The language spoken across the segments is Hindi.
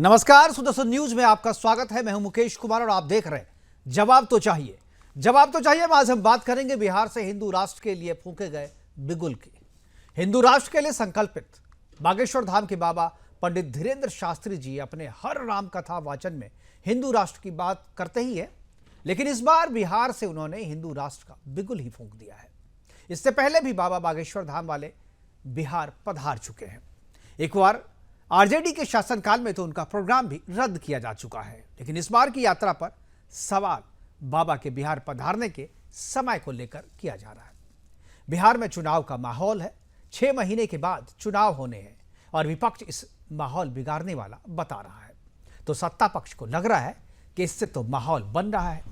नमस्कार, सुदर्शन न्यूज में आपका स्वागत है। मैं हूं मुकेश कुमार और आप देख रहे हैं जवाब तो चाहिए। जवाब तो चाहिए में आज हम बात करेंगे बिहार से हिंदू राष्ट्र के लिए फूंके गए बिगुल की। हिंदू राष्ट्र के लिए संकल्पित बागेश्वर धाम के बाबा पंडित धीरेन्द्र शास्त्री जी अपने हर राम कथा वाचन में हिंदू राष्ट्र की बात करते ही है, लेकिन इस बार बिहार से उन्होंने हिंदू राष्ट्र का बिगुल ही फूंक दिया है। इससे पहले भी बाबा बागेश्वर धाम वाले बिहार पधार चुके हैं। एक बार आरजेडी के शासनकाल में तो उनका प्रोग्राम भी रद्द किया जा चुका है, लेकिन इस बार की यात्रा पर सवाल बाबा के बिहार पधारने के समय को लेकर किया जा रहा है। बिहार में चुनाव का माहौल है, 6 महीने के बाद चुनाव होने हैं और विपक्ष इस माहौल बिगाड़ने वाला बता रहा है, तो सत्ता पक्ष को लग रहा है कि इससे तो माहौल बन रहा है।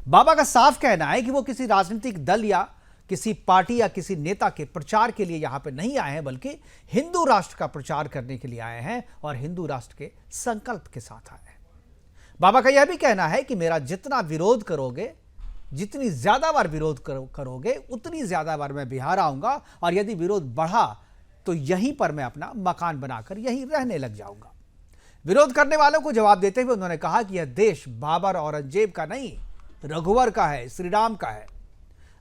बाबा का साफ कहना है कि वो किसी राजनीतिक दल या किसी पार्टी या किसी नेता के प्रचार के लिए यहां पर नहीं आए हैं, बल्कि हिंदू राष्ट्र का प्रचार करने के लिए आए हैं और हिंदू राष्ट्र के संकल्प के साथ आए हैं। बाबा का यह भी कहना है कि मेरा जितना विरोध करोगे, जितनी ज्यादा बार विरोध करोगे, उतनी ज्यादा बार मैं बिहार आऊंगा और यदि विरोध बढ़ा तो यहीं पर मैं अपना मकान बनाकर यहीं रहने लग जाऊंगा। विरोध करने वालों को जवाब देते हुए उन्होंने कहा कि यह देश बाबर औरंगजेब का नहीं, रघुवर का है, श्री राम का है।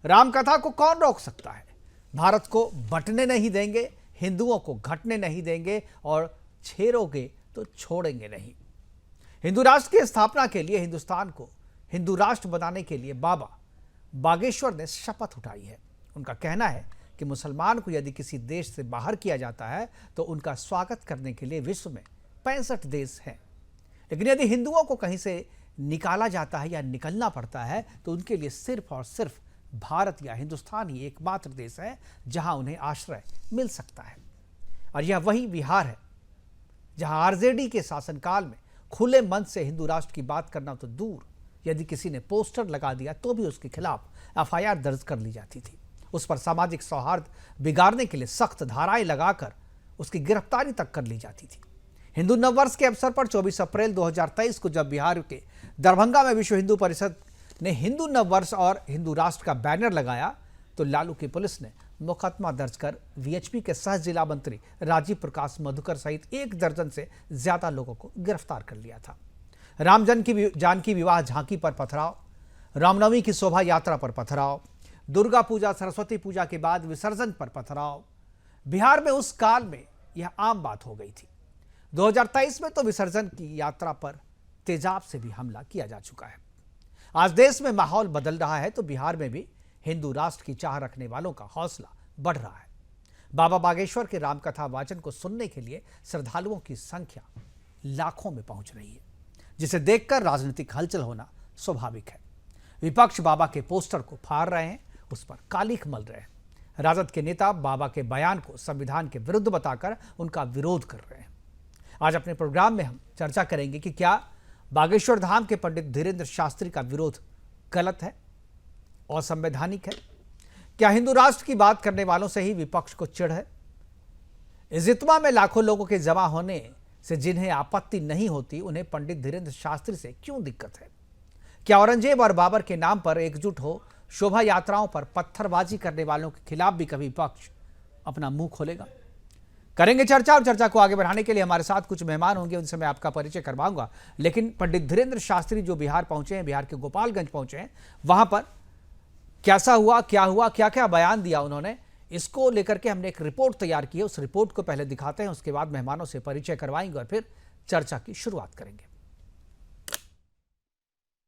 राम कथा को कौन रोक सकता है? भारत को बंटने नहीं देंगे, हिंदुओं को घटने नहीं देंगे और छेड़ोगे तो छोड़ेंगे नहीं। हिंदू राष्ट्र की स्थापना के लिए, हिंदुस्तान को हिंदू राष्ट्र बनाने के लिए बाबा बागेश्वर ने शपथ उठाई है। उनका कहना है कि मुसलमान को यदि किसी देश से बाहर किया जाता है तो उनका स्वागत करने के लिए विश्व में 65 देश हैं, लेकिन यदि हिंदुओं को कहीं से निकाला जाता है या निकलना पड़ता है तो उनके लिए सिर्फ और सिर्फ भारत या हिंदुस्तान ही एकमात्र देश है जहां उन्हें आश्रय मिल सकता है। और यह वही बिहार है जहां आरजेडी के शासनकाल में खुले मन से हिंदू राष्ट्र की बात करना तो दूर, यदि किसी ने पोस्टर लगा दिया तो भी उसके खिलाफ एफआईआर दर्ज कर ली जाती थी। उस पर सामाजिक सौहार्द बिगाड़ने के लिए सख्त धाराएं लगाकर उसकी गिरफ्तारी तक कर ली जाती थी। हिंदू नववर्ष के अवसर पर 24 अप्रैल 2023 को जब बिहार के दरभंगा में विश्व हिंदू परिषद ने हिंदू नववर्ष और हिंदू राष्ट्र का बैनर लगाया तो लालू की पुलिस ने मुकदमा दर्ज कर वीएचपी के सह जिला मंत्री राजीव प्रकाश मधुकर सहित 1 दर्जन से ज्यादा लोगों को गिरफ्तार कर लिया था। राम जानकी विवाह झांकी पर पथराव, रामनवमी की शोभा यात्रा पर पथराव, दुर्गा पूजा सरस्वती पूजा के बाद विसर्जन पर पथराव, बिहार में उस काल में यह आम बात हो गई थी। 2023 में तो विसर्जन की यात्रा पर तेजाब से भी हमला किया जा चुका है। आज देश में माहौल बदल रहा है तो बिहार में भी हिंदू राष्ट्र की चाह रखने वालों का हौसला बढ़ रहा है। बाबा बागेश्वर के रामकथा वाचन को सुनने के लिए श्रद्धालुओं की संख्या लाखों में पहुंच रही है, जिसे देखकर राजनीतिक हलचल होना स्वाभाविक है। विपक्ष बाबा के पोस्टर को फाड़ रहे हैं, उस पर कालिख मल रहे हैं। राजद के नेता बाबा के बयान को संविधान के विरुद्ध बताकर उनका विरोध कर रहे हैं। आज अपने प्रोग्राम में हम चर्चा करेंगे कि क्या बागेश्वर धाम के पंडित धीरेन्द्र शास्त्री का विरोध गलत है और संवैधानिक है? क्या हिंदू राष्ट्र की बात करने वालों से ही विपक्ष को चिढ़ है? इज्तिमा में लाखों लोगों के जमा होने से जिन्हें आपत्ति नहीं होती, उन्हें पंडित धीरेन्द्र शास्त्री से क्यों दिक्कत है? क्या औरंगजेब और बाबर के नाम पर एकजुट हो शोभा यात्राओं पर पत्थरबाजी करने वालों के खिलाफ भी कभी विपक्ष अपना मुंह खोलेगा? करेंगे चर्चा, और चर्चा को आगे बढ़ाने के लिए हमारे साथ कुछ मेहमान होंगे, उनसे मैं आपका परिचय करवाऊंगा। लेकिन पंडित धीरेन्द्र शास्त्री जो बिहार पहुंचे हैं, बिहार के गोपालगंज पहुंचे हैं, वहां पर कैसा हुआ, क्या क्या बयान दिया उन्होंने, इसको लेकर के हमने एक रिपोर्ट तैयार की है। उस रिपोर्ट को पहले दिखाते हैं, उसके बाद मेहमानों से परिचय करवाएंगे और फिर चर्चा की शुरुआत करेंगे।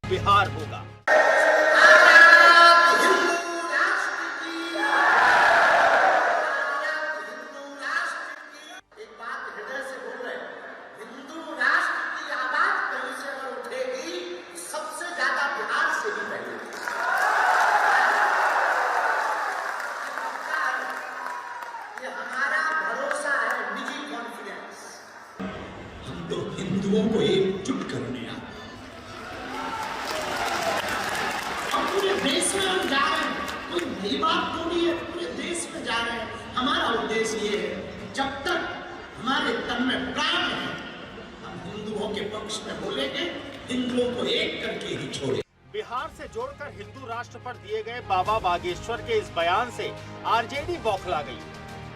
बिहार होगा हिंदुओं को एकजुट करने पूरे देश में हम जा रहे हैं, कोई नई बात थोड़ी है, पूरे देश में जा रहे हैं। हमारा उद्देश्य ये है, जब तक हमारे तन में प्राण है हम हिंदुओं के पक्ष में बोलेंगे, हिंदुओं को एक करके ही छोड़े। बिहार से जोड़कर हिंदू राष्ट्र पर दिए गए बाबा बागेश्वर के इस बयान से आरजेडी बौखला गई।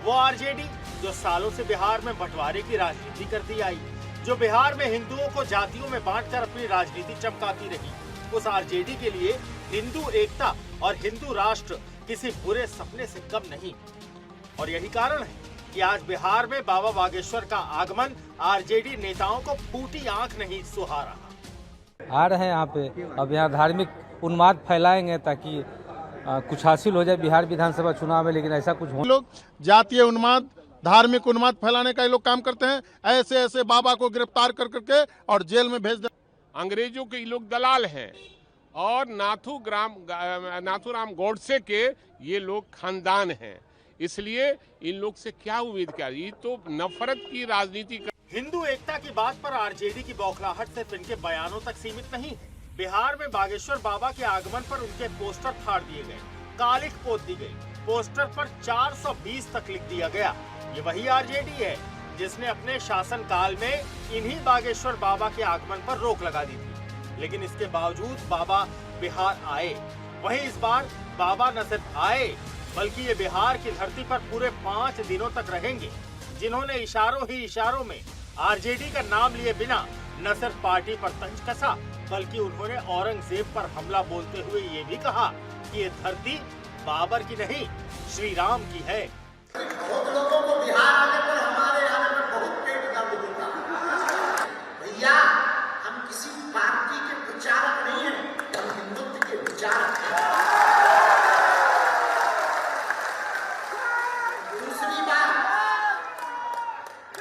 वो आरजेडी जो सालों से बिहार में बंटवारे की राजनीति करती आई, जो बिहार में हिंदुओं को जातियों में बांटकर अपनी राजनीति चमकाती रही। उस आरजेडी के लिए हिंदू एकता और हिंदू राष्ट्र किसी बुरे सपने से कम नहीं। और यही कारण है कि आज बिहार में बाबा बागेश्वर का आगमन आरजेडी नेताओं को फूटी आंख नहीं सुहा रहा। आ रहे हैं यहाँ पे, अब यहाँ धार्मिक उन्माद फैलाएंगे ताकि कुछ हासिल हो जाए बिहार विधानसभा चुनाव में, लेकिन ऐसा कुछ हो। लोग जातीय उन्माद, धार्मिक उन्माद फैलाने का ये लोग काम करते हैं। ऐसे ऐसे बाबा को गिरफ्तार कर करके और जेल में भेज दे। अंग्रेजों के लोग दलाल हैं और नाथूराम गोडसे के ये लोग खानदान हैं, इसलिए इन लोग से क्या उम्मीद किया। ये तो नफरत की राजनीति कर... हिंदू एकता की बात पर आरजेडी की बौखलाहट सिर्फ इनके बयानों तक सीमित नहीं है। बिहार में बागेश्वर बाबा के आगमन पर उनके पोस्टर फाड़ दिए गए, कालिख पोत दी गई, पोस्टर पर 420 तक लिख दिया गया। ये वही आरजेडी है जिसने अपने शासनकाल में इन्हीं बागेश्वर बाबा के आगमन पर रोक लगा दी थी, लेकिन इसके बावजूद बाबा बिहार आए। वहीं इस बार बाबा न सिर्फ आए बल्कि ये बिहार की धरती पर पूरे 5 दिनों तक रहेंगे, जिन्होंने इशारों ही इशारों में आरजेडी का नाम लिए बिना न सिर्फ पार्टी पर तंज कसा बल्कि उन्होंने औरंगजेब पर हमला बोलते हुए ये भी कहा कि ये धरती बाबर की नहीं श्री राम की है। बहुत लोगों को बिहार आने पर, हमारे आने पर बहुत पेट दर्द होता है। भैया, हम किसी पार्टी के प्रचारक नहीं हैं, हम हिंदुत्व के विचारक हैं। दूसरी बात,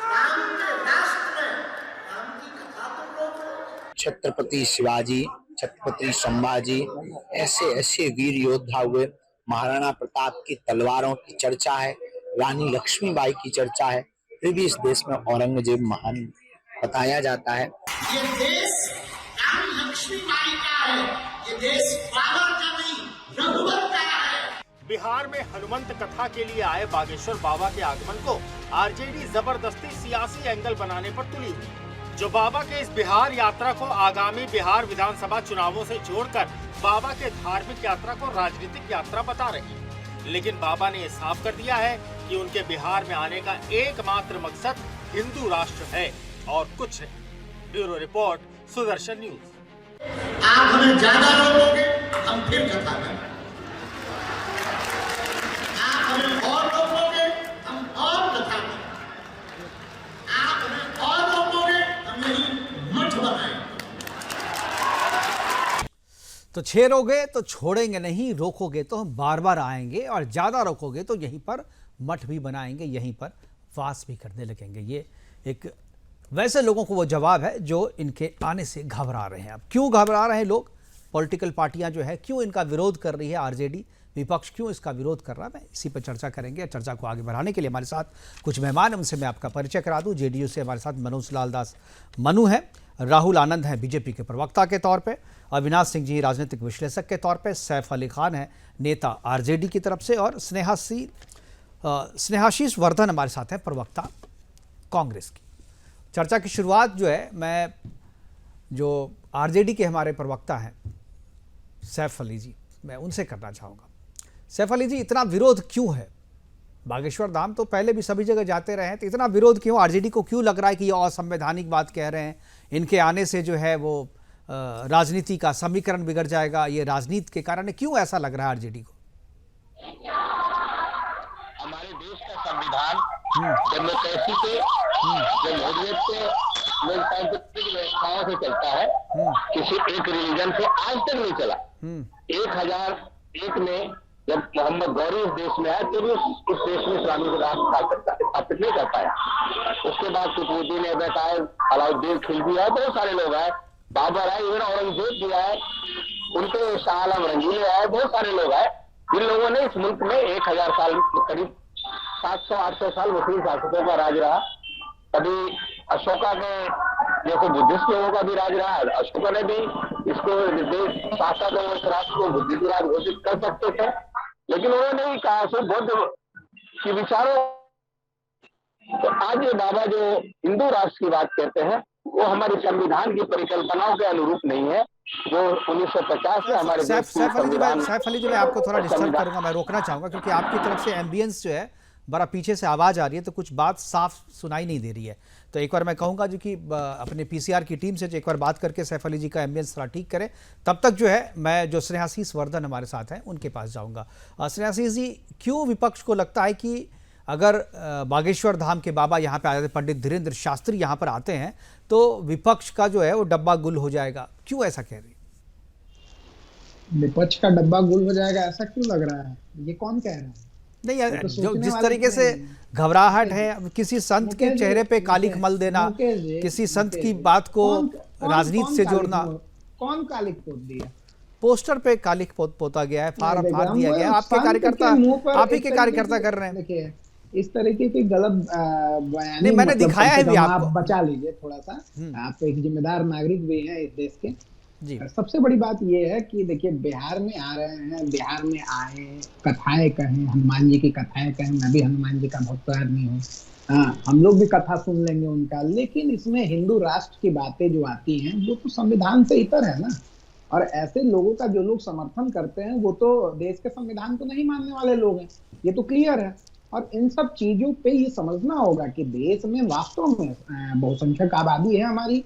राम के राष्ट्र में राम की कथा तो रोक लो। छत्रपति शिवाजी, छत्रपति संभाजी, ऐसे ऐसे वीर योद्धा हुए। महाराणा प्रताप की तलवारों की चर्चा है, रानी लक्ष्मीबाई की चर्चा है, फिर भी इस देश में औरंगजेब महान बताया जाता है। ये देश रानी लक्ष्मीबाई का है, ये देश बाबर का नहीं, रघुवर का है। बिहार में हनुमंत कथा के लिए आए बागेश्वर बाबा के आगमन को आरजेडी जबरदस्ती सियासी एंगल बनाने पर तुली हुई, जो बाबा के इस बिहार यात्रा को आगामी बिहार विधानसभा चुनावों से जोड़कर बाबा के धार्मिक यात्रा को राजनीतिक यात्रा बता रही है। लेकिन बाबा ने साफ कर दिया है कि उनके बिहार में आने का एकमात्र मकसद हिंदू राष्ट्र है और कुछ नहीं। Bureau report, Sudarshan news. आप हमें ज्यादा रोकोगे, हम फिर कथा करेंगे। आप हमें और रोकोगे, हम और कथा करेंगे। आप हमें और रोकोगे, हम यही मठ बनाएंगे। तो छेड़ोगे तो छोड़ेंगे नहीं, रोकोगे तो हम बार बार आएंगे और ज़्यादा रोकोगे तो यहीं पर मठ भी बनाएंगे, यहीं पर वास भी करने लगेंगे। ये एक वैसे लोगों को वो जवाब है जो इनके आने से घबरा रहे हैं। अब क्यों घबरा रहे हैं लोग, पॉलिटिकल पार्टियां जो है क्यों इनका विरोध कर रही है, आरजेडी विपक्ष क्यों इसका विरोध कर रहा है, मैं इसी पर चर्चा करेंगे। चर्चा को आगे बढ़ाने के लिए हमारे साथ कुछ मेहमान हैं, उनसे मैं आपका परिचय करा दूं। जेडीयू से हमारे साथ मनोज लाल दास मनु है, राहुल आनंद हैं बीजेपी के प्रवक्ता के तौर पे, अविनाश सिंह जी राजनीतिक विश्लेषक के तौर पे, सैफ अली खान है नेता आरजेडी की तरफ से, और स्नेहाशीष वर्धन हमारे साथ हैं प्रवक्ता कांग्रेस की। चर्चा की शुरुआत जो है मैं जो आरजेडी के हमारे प्रवक्ता हैं सैफ अली जी, मैं उनसे करना चाहूँगा। सैफ अली जी, इतना विरोध क्यों है? बागेश्वर धाम तो पहले भी सभी जगह जाते रहे हैं, तो इतना विरोध क्यों? आरजेडी को क्यों लग रहा है कि ये असंवैधानिक बात कह रहे हैं, इनके आने से जो है वो राजनीति का समीकरण बिगड़ जाएगा, ये राजनीति के कारण है, क्यों ऐसा लग रहा है आरजेडी को? हमारे देश का संविधान डेमोक्रेसी से, जमहूरियत से, लोकतांत्रिक व्यवस्थाओं से चलता है, किसी एक रिलीजन से आज तक नहीं चला। 1001 में जब मोहम्मद गौरी इस देश में आया तो भी उस देश में इस्लामिक राष्ट्र स्थापित नहीं कर पाया। उसके बाद कुतुबुद्दीन ऐबक आए, अलाउद्दीन खिलजी आए, बहुत सारे लोग आए, बाबर आए, इवन औरंगजेब भी आए, उनके शाह आलम रंगीले आए, बहुत सारे लोग आए। जिन लोगों ने इस मुल्क में 1000 साल, करीब 700-800 साल मुस्लिम शासकों का राज रहा। कभी अशोका के जैसे बुद्धिस्ट लोगों का भी राज रहा। अशोका ने भी इसको शासक और इस राष्ट्र को बुद्धिस्ट राज घोषित कर सकते थे, लेकिन उन्होंने भी कहा सो बौद्ध के विचारों। तो आज ये बाबा जो हिंदू राष्ट्र की बात कहते हैं वो हमारे संविधान की परिकल्पनाओं के अनुरूप नहीं है, जो 1950 से हमारे सैफ अली जी, मैं आपको थोड़ा डिस्टर्ब करूंगा, मैं रोकना चाहूंगा क्योंकि आपकी तरफ से एम्बियंस जो है बड़ा पीछे से आवाज़ आ रही है, तो कुछ बात साफ सुनाई नहीं दे रही है। तो एक बार मैं कहूँगा जो कि अपने पीसीआर की टीम से जो एक बार बात करके सैफ अली जी का एम्बियंस थोड़ा ठीक करें। तब तक जो है मैं जो स्नेहाशीष वर्धन हमारे साथ हैं उनके पास जाऊँगा। स्नेहाशीष जी, क्यों विपक्ष को लगता है कि अगर बागेश्वर धाम के बाबा यहाँ पे आ जाते, पंडित धीरेन्द्र शास्त्री यहाँ पर आते हैं, तो विपक्ष का जो है वो डब्बा गुल हो जाएगा? क्यों ऐसा कह रही है? विपक्ष का डब्बा गुल हो जाएगा ऐसा क्यों लग रहा है? ये कौन कह रहा है? नहीं, तो जो जिस तरीके से घबराहट है, अब किसी संत के चेहरे पे कालिक मल देना, किसी संत की बात को राजनीति से जोड़ना। कौन कालिक पोत दिया? पोस्टर पे कालिक पोता गया है, फाड़ दिया गया है। आपके कार्यकर्ता, आप ही के कार्यकर्ता कर रहे हैं। देखिए, इस तरीके की गलत बयानी नहीं, मैंने दिखाया है भी आपको। आप बचा लीजिए थोड़ा सा, आप एक जिम्मेदार नागरिक भी हैं इस देश के जी। सबसे बड़ी बात यह है कि देखिए, बिहार में आ रहे हैं, बिहार में आए, कथाएं कहें, हनुमान जी की कथाएं कहें, मैं भी हनुमान जी का भक्त आदमी हूँ, हाँ, हम लोग भी कथा सुन लेंगे उनका, लेकिन इसमें हिंदू राष्ट्र की बातें जो आती हैं वो तो संविधान से इतर है ना। और ऐसे लोगों का जो लोग समर्थन करते हैं वो तो देश के संविधान को नहीं मानने वाले लोग हैं, ये तो क्लियर है। और इन सब चीजों पे ये समझना होगा कि देश में वास्तव में बहुसंख्यक आबादी है हमारी।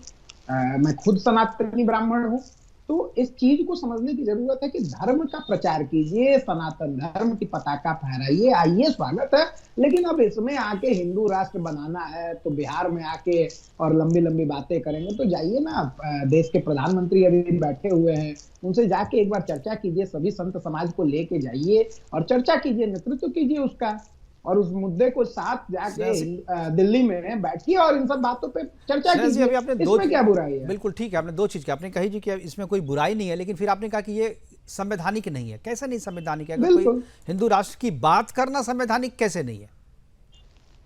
मैं खुद सनातनी ब्राह्मण हूँ, तो इस चीज को समझने की जरूरत है कि धर्म का प्रचार कीजिए, सनातन धर्म की पताका फहराइए, आइए, स्वागत है। लेकिन अब इसमें आके हिंदू राष्ट्र बनाना है तो बिहार में आके और लंबी लंबी बातें करेंगे, तो जाइए ना, देश के प्रधानमंत्री अभी बैठे हुए हैं, उनसे जाके एक बार चर्चा कीजिए, सभी संत समाज को लेके जाइए और चर्चा कीजिए, नेतृत्व कीजिए उसका, और उस मुद्दे को साथ जाके दिल्ली में बैठिए और इन सब बातों पे चर्चा कीजिए। अभी आपने इसमें क्या बुराई है? बिल्कुल ठीक है, आपने दो चीज की आपने कही जी कि इसमें कोई बुराई नहीं है, लेकिन फिर आपने कहा कि ये संवैधानिक नहीं है। कैसे नहीं संवैधानिक है? अगर कोई हिंदू राष्ट्र की बात करना संवैधानिक कैसे नहीं है?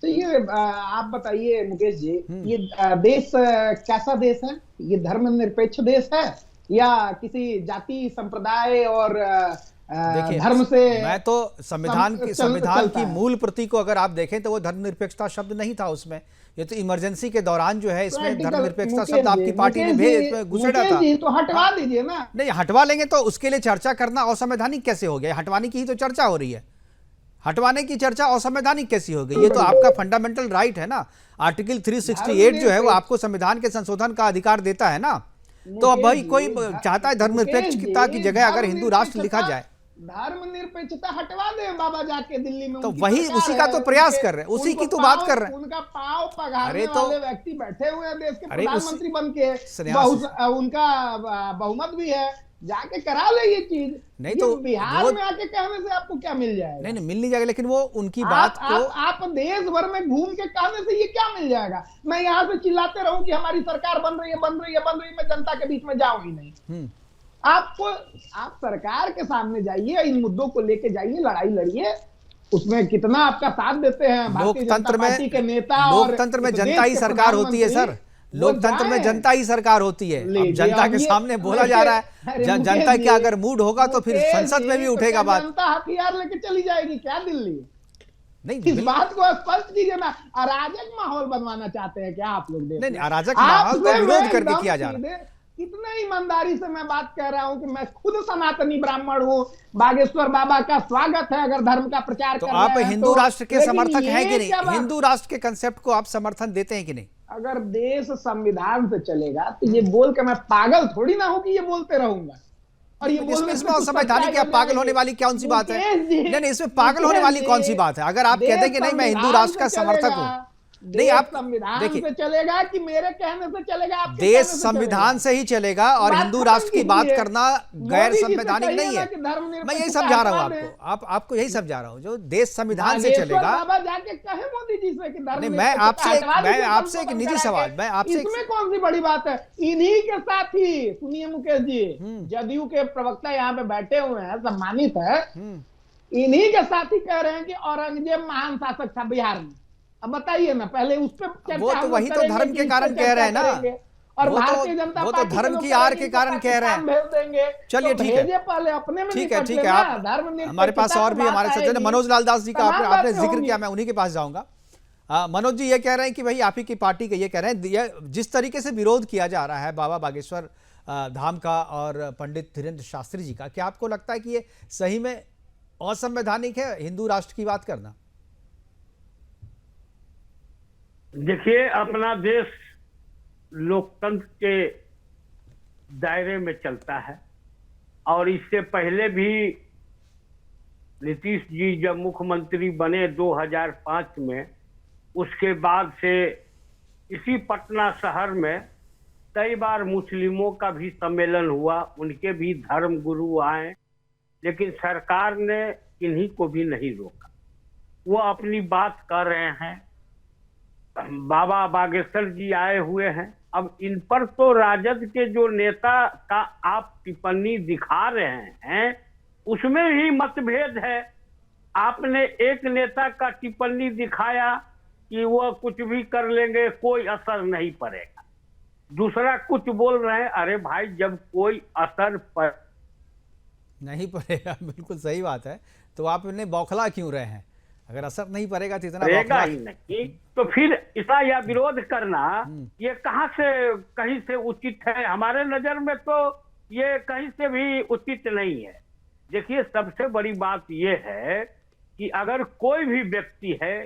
तो ये आप बताइए मुकेश जी, ये देश कैसा देश है? ये धर्मनिरपेक्ष देश है या किसी जाति संप्रदाय और धर्म से? मैं तो संविधान की मूल प्रति को अगर आप देखें तो वो धर्मनिरपेक्षता शब्द नहीं था उसमें। ये तो इमरजेंसी के दौरान जो है इसमें धर्मनिरपेक्षता शब्द आपकी पार्टी ने घुसेड़ा था। तो हटवा दीजिए ना। नहीं, हटवा लेंगे तो उसके लिए चर्चा करना असंवैधानिक कैसे हो गया? हटवाने की ही तो चर्चा हो रही है। हटवाने की चर्चा असंवैधानिक कैसी हो गई? ये तो आपका फंडामेंटल राइट है ना। आर्टिकल 368 जो है वो आपको संविधान के संशोधन का अधिकार देता है ना। तो अब भाई कोई चाहता है धर्मनिरपेक्षता की जगह अगर हिंदू राष्ट्र लिखा जाए, धर्मनिरपेक्षता हटवा दे बाबा जाके दिल्ली में, तो वही उसी का तो प्रयास कर रहे हैं, उसी की तो बात कर रहे हैं। उनका पांव पगारने वाले व्यक्ति बैठे हुए हैं देश के प्रधानमंत्री बन के, उनका बहुमत भी है, जाके करा ले ये चीज। नहीं तो बिहार में आके कहने से आपको क्या मिल जाएगा? नहीं, मिल नहीं जाएगा, लेकिन वो उनकी बात को आप देश भर में घूम के कहने से ये क्या मिल जाएगा? मैं यहाँ से चिल्लाते रहूं कि हमारी सरकार बन रही है, बन रही है, बन रही है, मैं जनता के बीच में जाऊं ही नहीं। आप सरकार के सामने जाइए, इन मुद्दों को लेके जाइए, लड़ाई लड़िए, उसमें कितना आपका साथ देते हैं भारतीय जनता पार्टी के नेता। लोकतंत्र में जनता ही सरकार होती है सर, लोकतंत्र में जनता ही सरकार होती है। अब जनता के सामने बोला जा रहा है, जनता का अगर मूड होगा तो फिर संसद में भी उठेगा बात। जनता हथियार लेके चली जाएगी क्या दिल्ली? नहीं, इस बात को स्पष्ट कीजिए ना। अराजक माहौल बनवाना चाहते हैं क्या आप लोग? नहीं, अराजक माहौल तो विरोध करके किया जा रहा है। कितना ईमानदारी से मैं बात कह रहा हूं कि मैं खुद सनातनी ब्राह्मण हूं, बागेश्वर बाबा का स्वागत है अगर धर्म का प्रचार तो आप हिंदू राष्ट्र के समर्थक हैं कि नहीं? हिंदू राष्ट्र के कंसेप्ट को आप समर्थन देते हैं कि नहीं? अगर देश संविधान से चलेगा तो ये बोल के मैं पागल थोड़ी ना हूं कि ये बोलते रहूंगा। और ये इसमें संवैधानिक क्या पागल होने वाली कौन सी बात है? नहीं, इसमें पागल होने वाली कौन सी बात है? अगर आप कहते हैं कि नहीं मैं हिंदू राष्ट्र का समर्थक हूं, नहीं, आप संविधान से चलेगा कि मेरे कहने से चलेगा? देश संविधान से ही चलेगा और हिंदू राष्ट्र की बात करना गैर संवैधानिक नहीं है। मैं यही समझा रहा हूँ आपको यही समझा रहा हूँ, जो देश संविधान से चलेगा। जाके कहे मोदी जी से कि नहीं, मैं आपसे एक निजी सवाल, मैं आपसे, इसमें कौन सी बड़ी बात है? इन्हीं के साथ ही सुनिए मुकेश जी, जदयू के प्रवक्ता यहाँ पे बैठे हुए हैं, सम्मानित है, इन्हीं के साथ ही कह रहे हैं कि औरंगजेब महान शासक था बिहार में। अब बताइए ना, पहले उस पर वो तो वही तो धर्म के कारण कह रहे हैं ना, और भारतीय जनता वो तो धर्म की आड़ के कारण कह रहे हैं। चलिए ठीक है, पहले अपने में ठीक है, आप हमारे पास और भी हमारे सज्जन मनोज लाल दास जी का आपने जिक्र किया, मैं उन्हीं के पास जाऊंगा। मनोज जी ये कह रहे हैं कि भाई आप ही की पार्टी के ये कह रहे हैं जिस तरीके से विरोध किया जा रहा है बाबा बागेश्वर धाम का और पंडित धीरेन्द्र शास्त्री जी का, क्या आपको लगता है कि ये सही में असंवैधानिक है हिंदू राष्ट्र की बात करना? देखिए, अपना देश लोकतंत्र के दायरे में चलता है और इससे पहले भी नीतीश जी जब मुख्यमंत्री बने 2005 में, उसके बाद से इसी पटना शहर में कई बार मुस्लिमों का भी सम्मेलन हुआ, उनके भी धर्म गुरु आए, लेकिन सरकार ने किन्हीं को भी नहीं रोका। वो अपनी बात कर रहे हैं। बाबा बागेश्वर जी आए हुए हैं। अब इन पर तो राजद के जो नेता का आप टिप्पणी दिखा रहे हैं उसमें ही मतभेद है। आपने एक नेता का टिप्पणी दिखाया कि वह कुछ भी कर लेंगे, कोई असर नहीं पड़ेगा। दूसरा कुछ बोल रहे हैं, अरे भाई जब कोई असर नहीं पड़ेगा, बिल्कुल सही बात है, तो आप इन्हें बौखला क्यों रहे हैं? अगर असर नहीं पड़ेगा तो इतना पड़ेगा ही नहीं, तो फिर इसका या विरोध करना ये कहाँ से कहीं से उचित है? हमारे नजर में तो ये कहीं से भी उचित नहीं है। देखिए, सबसे बड़ी बात ये है कि अगर कोई भी व्यक्ति है,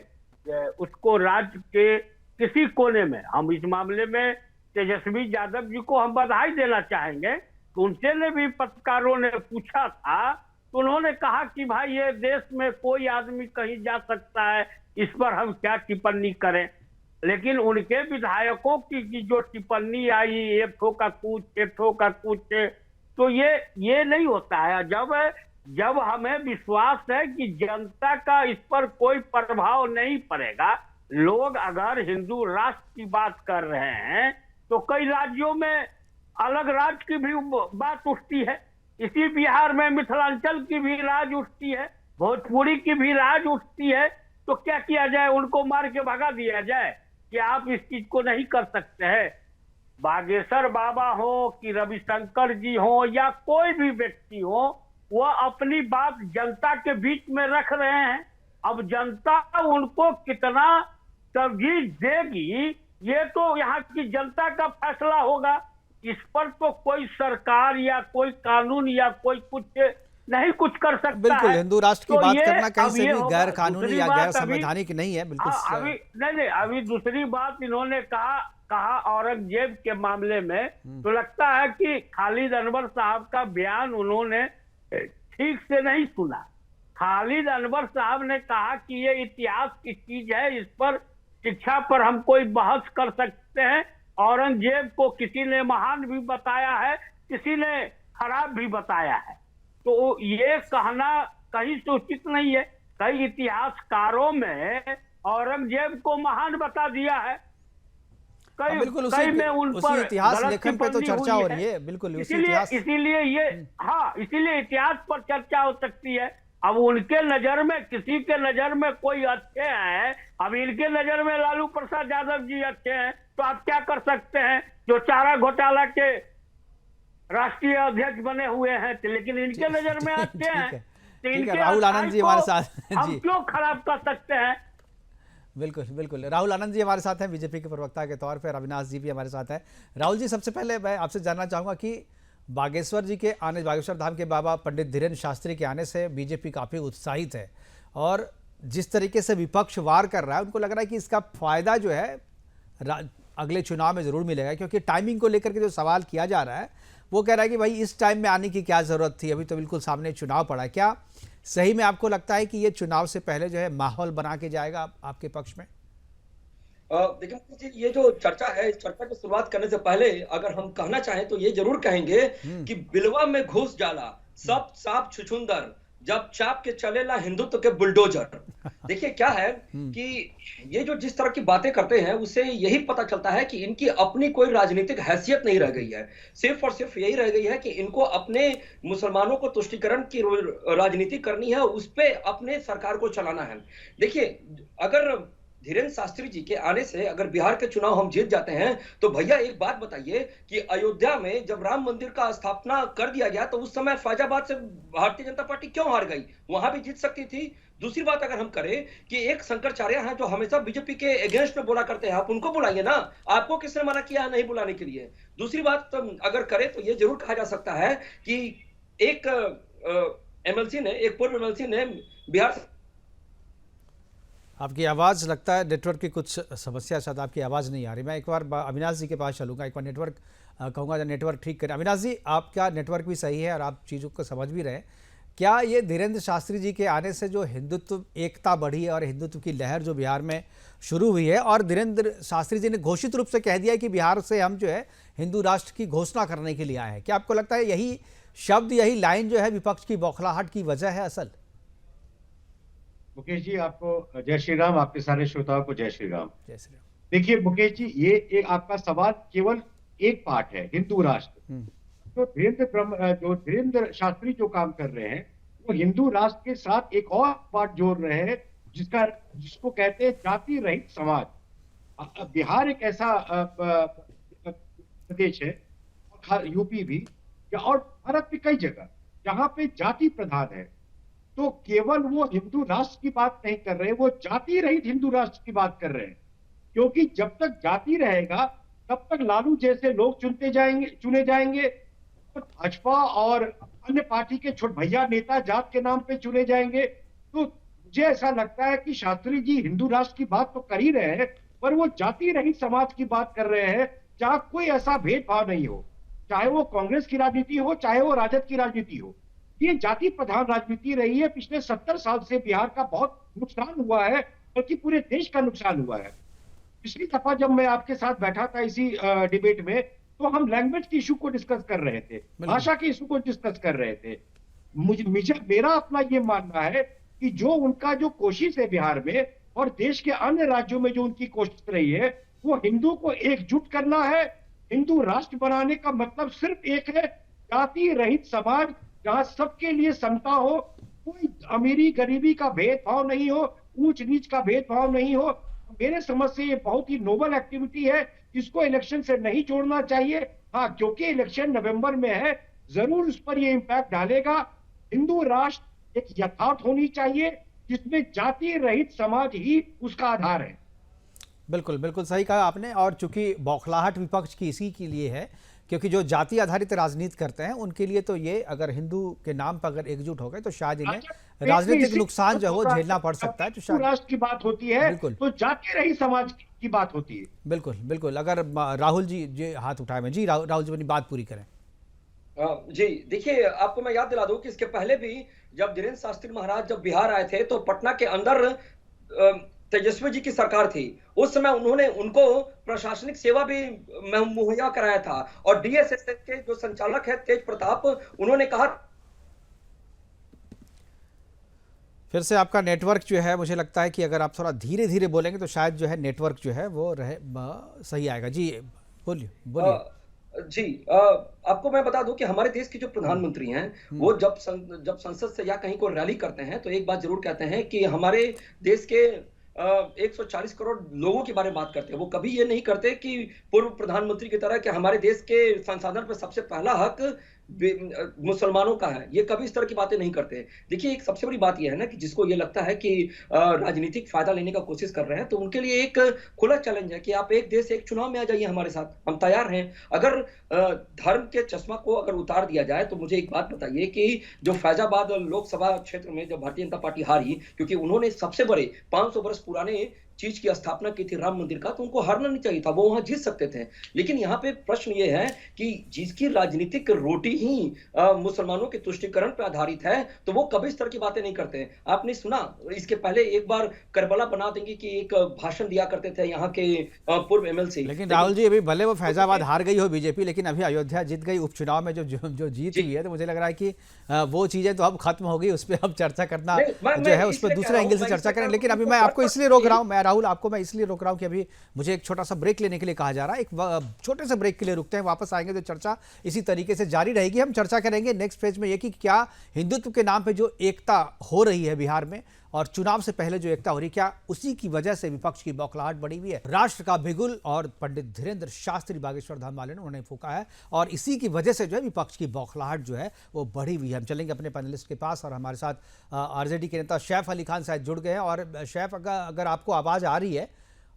उसको राज्य के किसी कोने में, हम इस मामले में तेजस्वी यादव जी को हम बधाई देना चाहेंगे तो उनसे ने भी पत्रकारों ने पूछा था तो उन्होंने कहा कि भाई ये देश में कोई आदमी कहीं जा सकता है, इस पर हम क्या टिप्पणी करें। लेकिन उनके विधायकों की जो टिप्पणी आई, एक ठो का कुछ एक ठो का कुछ, तो ये नहीं होता है। जब हमें विश्वास है कि जनता का इस पर कोई प्रभाव नहीं पड़ेगा, लोग अगर हिंदू राष्ट्र की बात कर रहे हैं तो कई राज्यों में अलग राज्य की भी बात उठती है। इसी बिहार में मिथिलांचल की भी राज उठती है, भोजपुरी की भी राज उठती है। तो क्या किया जाए? उनको मार के भगा दिया जाए कि आप इस चीज को नहीं कर सकते हैं? बागेश्वर बाबा हो कि रविशंकर जी हो या कोई भी व्यक्ति हो, वह अपनी बात जनता के बीच में रख रहे हैं। अब जनता उनको कितना तरजीह देगी ये तो यहाँ की जनता का फैसला होगा। इस पर तो कोई सरकार या कोई कानून या कोई कुछ नहीं कुछ कर सकता। बिल्कुल, हिंदू राष्ट्र की तो बात करना कहीं से भी गैर कानूनी दूसरी या बात गैर संवैधानिक नहीं है। बिल्कुल अभी नहीं, अभी दूसरी बात इन्होंने कहा औरंगजेब के मामले में, तो लगता है कि खालिद अनवर साहब का बयान उन्होंने ठीक से नहीं सुना। खालिद अनवर साहब ने कहा कि ये इतिहास की चीज है, इस पर शिक्षा पर हम कोई बहस कर सकते हैं। औरंगजेब को किसी ने महान भी बताया है, किसी ने खराब भी बताया है, तो ये कहना कहीं से उचित नहीं है। कई इतिहासकारों में औरंगजेब को महान बता दिया है, बिल्कुल उसी में उन पर इतिहास लेखन पे तो चर्चा हो रही है। बिल्कुल इसीलिए ये इसीलिए इतिहास पर चर्चा हो सकती है। अब उनके नजर में, किसी के नजर में कोई अच्छे हैं, अब इनके नजर में लालू प्रसाद यादव जी अच्छे हैं, तो आप क्या कर सकते हैं? जो चारा घोटाला के राष्ट्रीय अध्यक्ष बने हुए हैं, लेकिन इनके नजर में अच्छे हैं, तो इनके राहुल आनंद जी हमारे साथ हम क्यों खराब कर सकते हैं? बिल्कुल बिल्कुल, राहुल आनंद जी हमारे साथ हैं, बीजेपी के प्रवक्ता के तौर पर। अविनाश जी भी हमारे साथ हैं। राहुल जी, सबसे पहले मैं आपसे जानना चाहूँगा कि बागेश्वर जी के आने, बागेश्वर धाम के बाबा पंडित धीरेन्द्र शास्त्री के आने से बीजेपी काफ़ी उत्साहित है, और जिस तरीके से विपक्ष वार कर रहा है, उनको लग रहा है कि इसका फायदा जो है अगले चुनाव में ज़रूर मिलेगा। क्योंकि टाइमिंग को लेकर के जो सवाल किया जा रहा है, वो कह रहा है कि भाई इस टाइम में आने की क्या ज़रूरत थी, अभी तो बिल्कुल सामने चुनाव पड़ा है। क्या सही में आपको लगता है कि ये चुनाव से पहले जो है माहौल बना के जाएगा आपके पक्ष में? देखिए, ये जो चर्चा है, इस चर्चा की शुरुआत करने से पहले अगर हम कहना चाहें तो ये जरूर कहेंगे कि बिलवा में घुस जाला सब साफ छुछुंदर, जब चाप के चलेला हिंदुत्व के बुलडोजर। देखिए क्या है कि ये जो जिस तरह की बातें करते हैं, उससे यही पता चलता है कि इनकी अपनी कोई राजनीतिक हैसियत नहीं रह गई है। सिर्फ और सिर्फ यही रह गई है कि इनको अपने मुसलमानों को तुष्टीकरण की राजनीति करनी है, उस पे अपने सरकार को चलाना है। देखिए, अगर धीरेन्द्र शास्त्री जी के आने से अगर बिहार के चुनाव हम जीत जाते हैं, तो भैया एक बात बताइए कि अयोध्या में जब राम मंदिर का स्थापना कर दिया गया, तो उस समय फैजाबाद से भारतीय जनता पार्टी क्यों हार गई? वहां भी जीत सकती थी। दूसरी बात अगर हम करें कि एक शंकराचार्य हैं जो हमेशा बीजेपी के अगेंस्ट में बोला करते हैं, आप उनको बुलाइए ना, आपको किसने मना किया है नहीं बुलाने के लिए? दूसरी बात अगर करें तो ये जरूर कहा जा सकता है कि एक एमएलसी ने, एक पूर्व एमएलसी ने बिहार आपकी आवाज़ लगता है नेटवर्क की कुछ समस्या, शायद आपकी आवाज़ नहीं आ रही। मैं एक बार अविनाश जी के पास चलूँगा, एक बार नेटवर्क कहूँगा जब नेटवर्क ठीक करें। अविनाश जी, आपका नेटवर्क भी सही है और आप चीज़ों को समझ भी रहे हैं। क्या ये धीरेन्द्र शास्त्री जी के आने से जो हिंदुत्व एकता बढ़ी है और हिंदुत्व की लहर जो बिहार में शुरू हुई है, और धीरेन्द्र शास्त्री जी ने घोषित रूप से कह दिया है कि बिहार से हम जो है हिंदू राष्ट्र की घोषणा करने के लिए आए हैं, क्या आपको लगता है यही शब्द, यही लाइन जो है विपक्ष की बौखलाहट की वजह है असल? मुकेश जी, आपको जय श्री राम, आपके सारे श्रोताओं को जय श्री राम। जय श्री राम। देखिए मुकेश जी, ये एक आपका सवाल केवल एक पार्ट है, हिंदू राष्ट्र। तो धीरेन्द्र शास्त्री जो काम कर रहे हैं वो हिंदू राष्ट्र के साथ एक और बात जोड़ रहे हैं, जिसको कहते हैं जाति रहित समाज। बिहार एक ऐसा प्रदेश है, यूपी भी, और भारत में कई जगह जहां पे जाति प्रधान है। तो केवल वो हिंदू राष्ट्र की बात नहीं कर रहे, वो जाति रहित हिंदू राष्ट्र की बात कर रहे हैं। क्योंकि जब तक जाति रहेगा तब तक लालू जैसे लोग चुने जाएंगे, भाजपा और अन्य पार्टी के छोट भैया नेता जात के नाम पे चुने जाएंगे। तो मुझे ऐसा लगता है कि शास्त्री जी हिंदू राष्ट्र की बात तो कर ही रहे हैं, पर वो जाति रहित समाज की बात कर रहे हैं, जहां कोई ऐसा भेदभाव नहीं हो, चाहे वो कांग्रेस की राजनीति हो, चाहे वो राजद की राजनीति हो। ये जाति प्रधान राजनीति रही है। पिछले 70 साल से बिहार का बहुत नुकसान हुआ है, बल्कि पूरे देश का नुकसान हुआ है। पिछली दफा जब मैं आपके साथ बैठा था इसी डिबेट में, तो हम लैंग्वेज के इशू को डिस्कस कर रहे थे, भाषा के इशू को डिस्कस कर रहे थे। मेरा अपना ये मानना है कि जो उनका जो कोशिश है बिहार में और देश के अन्य राज्यों में जो उनकी कोशिश रही है, वो हिंदू को एकजुट करना है। हिंदू राष्ट्र बनाने का मतलब सिर्फ एक है, जाति रहित समाज, जहां सबके लिए समता हो, कोई अमीरी गरीबी का भेदभाव नहीं हो, ऊंच नीच का भेदभाव नहीं हो। मेरे समझ से ये बहुत ही नोबल एक्टिविटी है, इसको इलेक्शन से नहीं जोड़ना चाहिए। हाँ, क्योंकि इलेक्शन नवंबर में है, जरूर उस पर ये इम्पैक्ट डालेगा। हिंदू राष्ट्र एक यथार्थ होनी चाहिए, जिसमें जाति रहित समाज ही उसका आधार है। बिल्कुल बिल्कुल सही कहा आपने। और चूंकि बौखलाहट विपक्ष की इसी के लिए है, क्योंकि जो जाति आधारित राजनीति करते हैं उनके लिए तो ये, अगर हिंदू के नाम पर अगर एकजुट हो गए तो शायद इन्हें राजनीतिक नुकसान जो है झेलना पड़ सकता है। तो शायद राष्ट्र की बात होती है तो जाति रहित समाज की बात होती है। बिल्कुल बिल्कुल। अगर राहुल जी हाथ उठाए में, जी राहुल जी अपनी बात पूरी करें। जी देखिए, आपको मैं याद दिला दूं कि इसके पहले भी जब धीरेन्द्र शास्त्री महाराज जब बिहार आए थे तो पटना के अंदर तेजस्वी जी की सरकार थी। उस समय उन्होंने उनको प्रशासनिक सेवा भी मुहैया कराया था, और डीएसएसएस के जो संचालक है तेज प्रताप, उन्होंने कहा। फिर से आपका नेटवर्क जो है, मुझे लगता है कि अगर आप थोड़ा धीरे धीरे बोलेंगे तो शायद जो है नेटवर्क जो है वो सही आएगा। जी बोलिए। जी आपको मैं बता दूं कि हमारे देश के जो प्रधानमंत्री हैं वो जब संसद से या कहीं को रैली करते हैं तो एक बात जरूर कहते हैं कि हमारे देश के 140 करोड़ लोगों के बारे में बात करते हैं। वो कभी ये नहीं करते कि पूर्व प्रधानमंत्री की तरह कि हमारे देश के संसाधन पर सबसे पहला हक मुसलमानों का है, ये कभी इस तरह की बातें नहीं करते। देखिए, एक सबसे बड़ी बात यह है ना कि जिसको ये लगता है कि राजनीतिक फायदा लेने का कोशिश कर रहे हैं, तो उनके लिए एक खुला चैलेंज है कि आप एक देश एक चुनाव में आ जाइए हमारे साथ, हम तैयार हैं। अगर धर्म के चश्मा को अगर उतार दिया जाए तो मुझे एक बात बताइए कि जो फैजाबाद लोकसभा क्षेत्र में जब भारतीय जनता पार्टी हारी, क्योंकि उन्होंने सबसे बड़े 500 वर्ष पुराने चीज की स्थापना की थी राम मंदिर का, तो उनको हारना नहीं चाहिए था, वो वहां जीत सकते थे। लेकिन यहाँ पे प्रश्न ये है कि जिसकी राजनीतिक रोटी ही मुसलमानों के तुष्टीकरण पर आधारित है, तो वो कभी इस तरह की बातें नहीं करते। आपने सुना इसके पहले एक बार करबला बना देंगे कि एक भाषण दिया करते थे यहाँ के पूर्व एमएलसी। लेकिन राहुल जी, अभी भले वो फैजाबाद हार गई हो बीजेपी, लेकिन अभी अयोध्या जीत गई उपचुनाव में, जो जीत हुई है, तो मुझे लग रहा है कि वो चीजें तो अब खत्म हो गई, उस पर अब चर्चा करना जो है उस पर दूसरे एंगल से चर्चा करें। लेकिन अभी मैं आपको इसलिए रोक रहा हूँ, राहुल आपको मैं इसलिए रोक रहा हूं कि अभी मुझे एक छोटा सा ब्रेक लेने के लिए कहा जा रहा है। एक छोटे से ब्रेक के लिए रुकते हैं, वापस आएंगे तो चर्चा इसी तरीके से जारी रहेगी। हम चर्चा करेंगे नेक्स्ट पेज में ये कि क्या हिंदुत्व के नाम पे जो एकता हो रही है बिहार में, और चुनाव से पहले जो एकता हो रही, क्या उसी की वजह से विपक्ष की बौखलाहट बढ़ी हुई है? राष्ट्र का बिगुल और पंडित धीरेन्द्र शास्त्री बागेश्वर धाम वाले ने उन्होंने फूंका है, और इसी की वजह से जो है विपक्ष की बौखलाहट जो है वो बढ़ी हुई है। हम चलेंगे अपने पैनलिस्ट के पास, और हमारे साथ आरजेडी के नेता सैफ अली खान शायद जुड़ गए हैं। और सैफ, अगर आपको आवाज़ आ रही है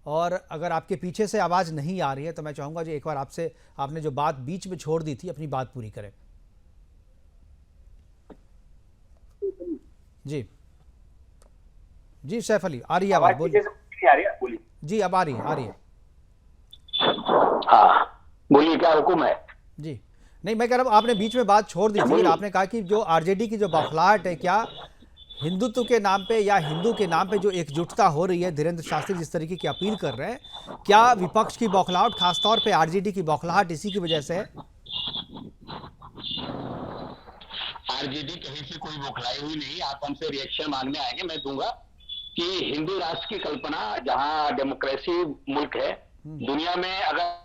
और अगर आपके पीछे से आवाज़ नहीं आ रही है तो मैं चाहूँगा जी एक बार आपसे, आपने जो बात बीच में छोड़ दी थी, अपनी बात पूरी करें। जी जी सैफ अली, आ रही है आवाज, बोलिए। आ रही है, बोलिए। जी अब आ रही है, आ रही है। हाँ बोलिए, क्या हुक्म है? जी नहीं, मैं कह रहा हूँ आपने बीच में बात छोड़ दी थी, आपने कहा कि जो आरजेडी की जो बौखलाहट है, क्या हिंदुत्व के नाम पे या हिंदू के नाम पे जो एकजुटता हो रही है, धीरेन्द्र शास्त्री जिस तरीके की अपील कर रहे हैं, क्या विपक्ष की बौखलाहट, खासतौर पे आरजेडी की बौखलाहट इसी की वजह से है? आरजेडी कहीं से कोई बौखलाई हुई नहीं। आप हमसे रिएक्शन मांगने आएंगे, मैं दूंगा कि हिंदू राष्ट्र की कल्पना, जहां डेमोक्रेसी मुल्क है दुनिया में, अगर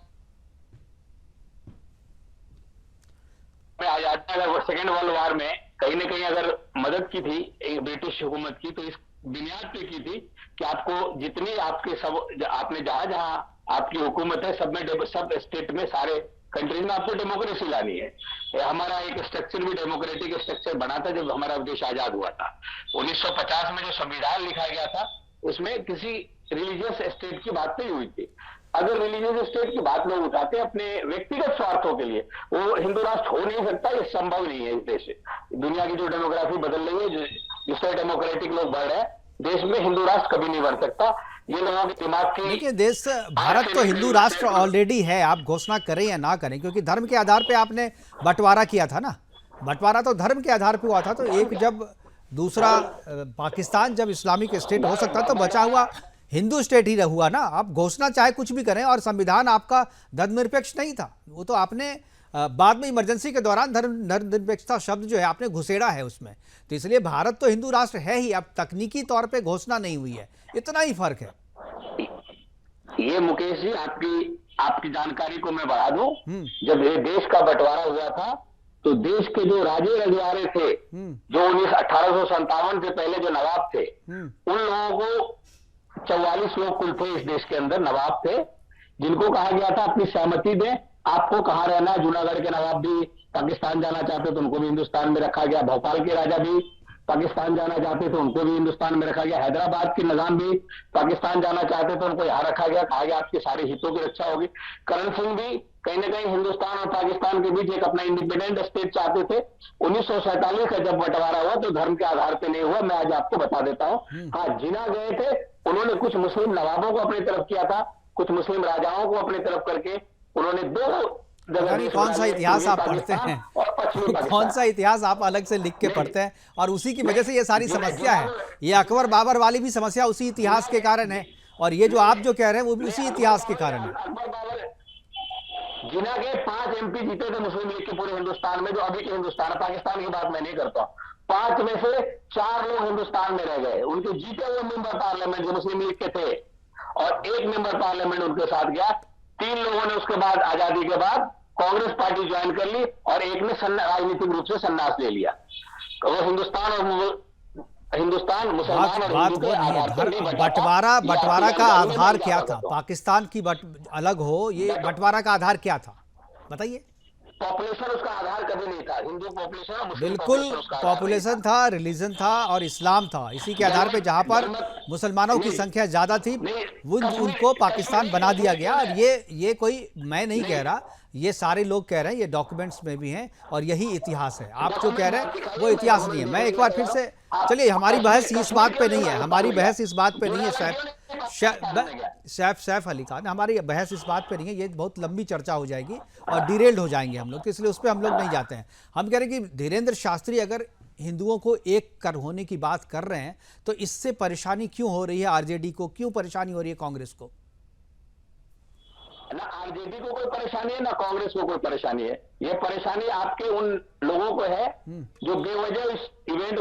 आजादी, अगर सेकेंड वर्ल्ड वॉर में कहीं ना कहीं अगर मदद की थी ब्रिटिश हुकूमत की, तो इस बुनियाद पे की थी कि आपको जितनी आपके सब आपने जहां जहां आपकी हुकूमत है सब में, सब स्टेट में, सारे कंट्रीज में आपको डेमोक्रेसी लानी है। हमारा एक स्ट्रक्चर भी डेमोक्रेटिक स्ट्रक्चर बना था जब हमारा देश आजाद हुआ था। 1950 में जो संविधान लिखा गया था उसमें किसी रिलीजियस स्टेट की बात नहीं हुई थी। अगर रिलीजियस स्टेट की बात लोग उठाते अपने व्यक्तिगत स्वार्थों के लिए, वो हिंदू राष्ट्र हो नहीं सकता, ये संभव नहीं है। इस देश से दुनिया की जो डेमोग्राफी बदल रही है, जिस तरह डेमोक्रेटिक लोग बढ़ रहे हैं, देश में हिंदू राष्ट्र कभी नहीं बन सकता। ये लोगों के दिमाग की, देखिए देश, भारत तो हिंदू राष्ट्र ऑलरेडी है, आप घोषणा करें या ना करें, क्योंकि धर्म के आधार पे आपने बंटवारा किया था ना, बंटवारा तो धर्म के आधार पे हुआ था। तो एक जब दूसरा पाकिस्तान जब इस्लामिक स्टेट हो सकता तो बचा हुआ हिंदू स्टेट ही हुआ ना। आप घोषणा चाहे कुछ भी करें, और संविधान आपका धर्मनिरपेक्ष नहीं था, वो तो आपने बाद में इमरजेंसी के दौरान धर्मनिरपेक्षता शब्द जो है आपने घुसेड़ा है उसमें। तो इसलिए भारत तो हिंदू राष्ट्र है ही, अब तकनीकी तौर पे घोषणा नहीं हुई है, इतना ही फर्क है। ये मुकेश जी, आपकी जानकारी को मैं बढ़ा दूं, जब ये देश का बंटवारा हुआ था तो देश के जो राजे रजवाड़े थे, जो 1857 से पहले जो नवाब थे, उन लोगों को 44 लोग कुल थे इस देश के अंदर, नवाब थे, जिनको कहा गया था अपनी सहमति दें, आपको कहाँ रहना है। जूनागढ़ के नवाब भी पाकिस्तान जाना चाहते तो उनको भी हिंदुस्तान में रखा गया। भोपाल के राजा भी पाकिस्तान जाना चाहते तो उनको भी हिंदुस्तान में रखा गया। हैदराबाद के निजाम भी पाकिस्तान जाना चाहते तो उनको यहाँ रखा गया, कहा गया आपके सारे हितों की रक्षा होगी। करण सिंह भी कहीं ना कहीं हिंदुस्तान और पाकिस्तान के बीच एक अपना इंडिपेंडेंट स्टेट चाहते थे। 1947 का जब बंटवारा हुआ तो धर्म के आधार पर नहीं हुआ, मैं आज आपको बता देता हूँ। हाँ, जिना गए थे, उन्होंने कुछ मुस्लिम नवाबों को अपनी तरफ किया था, कुछ मुस्लिम राजाओं को अपनी तरफ करके उन्होंने दो जगह। कौन सा इतिहास आप पढ़ते हैं, कौन सा इतिहास आप अलग से लिख के पढ़ते हैं, और उसी की वजह से ये सारी समस्या है। ये अकबर बाबर वाली भी समस्या उसी इतिहास के कारण है, और ये जो आप जो कह रहे हैं वो भी उसी इतिहास के कारण है। अकबर बाबर जिना के 5 MP जीते थे मुस्लिम लीग के पूरे हिंदुस्तान में, जो अभी के हिंदुस्तान, पाकिस्तान की बात मैं नहीं करता। 5 में से 4 लोग हिंदुस्तान में रह गए, उनके जीते हुए मेंबर पार्लियामेंट जो मुस्लिम लीग के थे, और 1 मेंबर पार्लियामेंट उनके साथ गया। 3 लोगों ने उसके बाद आजादी के बाद कांग्रेस पार्टी ज्वाइन कर ली, और एक ने राजनीतिक रूप से संन्यास ले लिया। वो हिंदुस्तान मुसलमान और हिंदू के आधार पर नहीं बंटा। बंटवारा का आधार क्या था? पाकिस्तान की अलग हो, ये बंटवारा का आधार क्या था बताइए? पॉपुलेशन उसका आधार कभी नहीं था, हिंदू पॉपुलेशन और मुस्लिम बिल्कुल पॉपुलेशन था, रिलीजन था और इस्लाम था। इसी के आधार पे जहां पर मुसलमानों की संख्या ज्यादा थी उनको पाकिस्तान बना दिया गया। और ये कोई मैं नहीं कह रहा, ये सारे लोग कह रहे हैं, ये डॉक्यूमेंट्स में भी हैं, और यही इतिहास है। आप जो कह रहे हैं वो इतिहास नहीं है। मैं एक बार फिर से, चलिए हमारी बहस इस बात पे नहीं है, हमारी बहस इस बात पे नहीं है सैफ अली खान, हमारी बहस इस बात पे नहीं है। ये बहुत लंबी चर्चा हो जाएगी और डिरेल्ड हो जाएंगे हम लोग, तो इसलिए उस पर हम लोग नहीं जाते हैं। हम कह रहे हैं कि धीरेन्द्र शास्त्री अगर हिंदुओं को एक कर होने की बात कर रहे हैं तो इससे परेशानी क्यों हो रही है आरजेडी को, क्यों परेशानी हो रही है कांग्रेस को? ना आरजेडी को कोई परेशानी है, ना कांग्रेस को कोई परेशानी है। ये परेशानी आपके उन लोगों को है जो बेवजह इस इवेंट